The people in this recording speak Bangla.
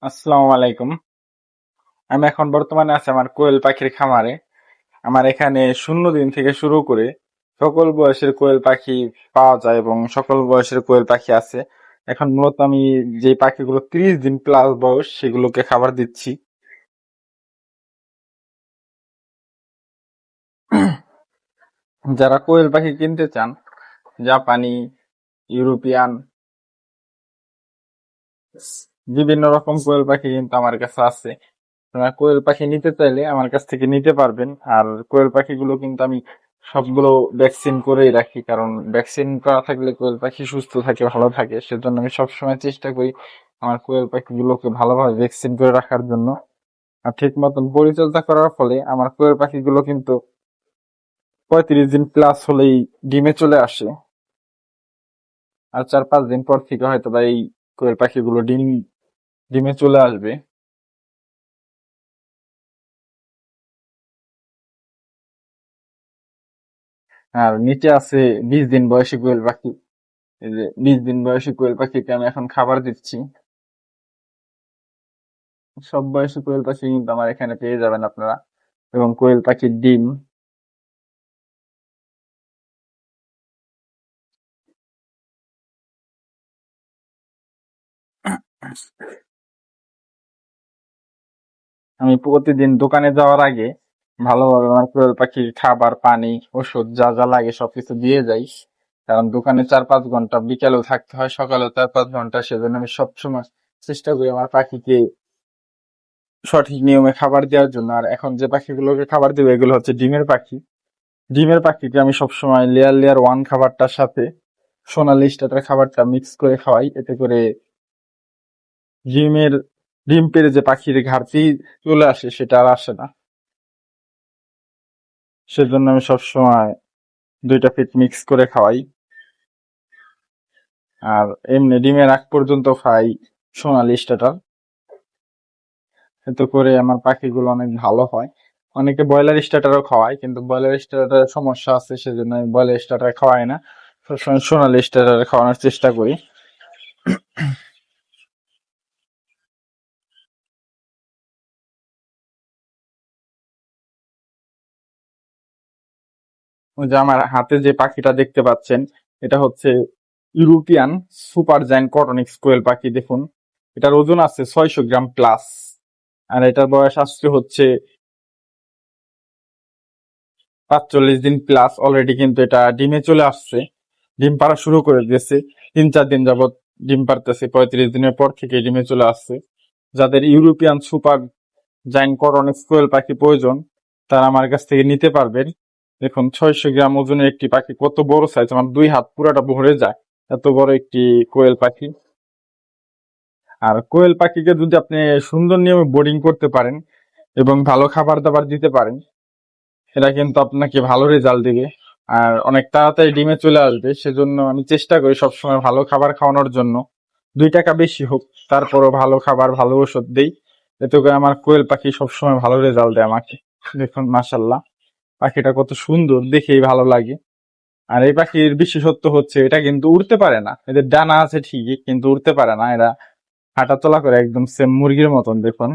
আসসালামু আলাইকুম। আমি এখন বর্তমানে আছি আমার কোয়েল পাখির খামারে। আমার এখানে 0 দিন থেকে শুরু করে সকল বয়সের কোয়েল পাখি পাওয়া যায় এবং সকল বয়সের কোয়েল পাখি আছে। এখন মূলত আমি যে পাখিগুলো 30 দিন প্লাস বয়স সেগুলোকে খাবার দিচ্ছি। যারা কোয়েল পাখি কিনতে চান, জাপানি, ইউরোপিয়ান, বিভিন্ন রকম কোয়েল পাখি কিন্তু আমার কাছে আছে। আপনারা কোয়েল পাখি নিতে চাইলে আমার কাছ থেকে নিতে পারবেন। আর কোয়েল পাখিগুলো কিন্তু আমি সবগুলো ভ্যাকসিন করেই রাখি, কারণ ভ্যাকসিন করা থাকলে কোয়েল পাখি সুস্থ থাকে, ভালো থাকে। সেজন্য আমি সবসময় চেষ্টা করি আমার কোয়েল পাখিগুলোকে ভালোভাবে ভ্যাকসিন করে রাখার জন্য। আর ঠিক মতন পরিচর্যা করার ফলে আমার কোয়েল পাখিগুলো কিন্তু 35 দিন প্লাস হলেই ডিমে চলে আসে। আর 4-5 দিন পর থেকে হয়তো বা এই কোয়েল পাখিগুলো ডিমে চলে আসবে। আর নিচে আছে 20 দিন বয়সী কোয়েল পাখি। এই যে 20 দিন বয়সী কোয়েল পাখিকে আমি এখন খাবার দিচ্ছি। সব বয়সী কোয়েল পাখি কিন্তু আমার এখানে পেয়ে যাবেন আপনারা, এবং কোয়েল পাখির ডিম। আমি প্রতিদিন দোকানে যাওয়ার আগে ভালোভাবে আমার কোয়েল পাখির খাবার, পানি, ওষুধ যা যা লাগে সবকিছু দিয়ে যাই। কারণ দোকানে 4-5 ঘন্টা, বিকেলেও থাকতে হয়, সকালেও 4-5 ঘন্টা। সেজন্য আমি সবসময় চেষ্টা করি আমার পাখিকে সঠিক নিয়মে খাবার দেওয়ার জন্য। আর এখন যে পাখিগুলোকে খাবার দেবো এগুলো হচ্ছে ডিমের পাখি। ডিমের পাখিকে আমি সবসময় লেয়ার লেয়ার ওয়ান খাবারটার সাথে সোনালি স্টার্টার খাবারটা মিক্স করে খাওয়াই। এতে করে ডিমের ডিম পেড়ে যে পাখির ঘাটতি চলে আসে সেটা আর আসে না। সেজন্য আমি সবসময় 2টা ফিড মিক্স করে খাওয়াই। আর এমনি ডিমের আগ পর্যন্ত খাই সোনালি স্টার্টার। এতে করে আমার পাখিগুলো অনেক ভালো হয়। অনেকে ব্রয়লার স্টার্টারও খাওয়ায়, কিন্তু ব্রয়লার স্টার্টারের সমস্যা আছে, সেজন্য আমি ব্রয়লার স্টার্টার খাওয়াই না। সবসময় সোনালি স্টার্টার খাওয়ানোর চেষ্টা করি। ওই যে আমার হাতে যে পাখিটা দেখতে পাচ্ছেন, এটা হচ্ছে ইউরোপিয়ান সুপার জায়ান্ট কটনিক্স কোয়েল পাখি। দেখুন, এটার ওজন আছে 600 গ্রাম প্লাস। আর এটার বয়স আজকে হচ্ছে 45 দিন প্লাস। অলরেডি কিন্তু এটা ডিমে চলে আসছে, ডিম পাড়া শুরু করে দিয়েছে। 3-4 দিন যাবত ডিম পারতেছে, 35 দিনের পর থেকে ডিমে চলে আসছে। যাদের ইউরোপিয়ান সুপার জায়ান্ট কটনিক্স কোয়েল পাখি প্রয়োজন, তারা আমার কাছ থেকে নিতে পারবেন। দেখুন, 600 গ্রাম ওজনের একটি পাখি কত বড় সাইজ, আমার 2 হাত পুরাটা ভরে যায়, এত বড় একটি কোয়েল পাখি। আর কোয়েল পাখিকে যদি আপনি সুন্দর নিয়মে বোর্ডিং করতে পারেন এবং ভালো খাবার দাবার দিতে পারেন, এটা কিন্তু আপনাকে ভালো রেজাল্ট দিবে আর অনেক তাড়াতাড়ি ডিমে চলে আসবে। সেজন্য আমি চেষ্টা করি সবসময় ভালো খাবার খাওয়ানোর জন্য। 2 টাকা বেশি হোক, তারপরও ভালো খাবার, ভালো ওষুধ দেই। এতে করে আমার কোয়েল পাখি সবসময় ভালো রেজাল্ট দেয় আমাকে। দেখুন, মাশাল্লাহ, পাখিটা কত সুন্দর, দেখেই ভালো লাগে। আর এই পাখির বিশেষত্ব হচ্ছে এটা কিন্তু উড়তে পারে না। এদের ডানা আছে ঠিকই, কিন্তু উড়তে পারে না। এরা হাঁটা চলা করে একদম সেম মুরগির মতন। দেখুন,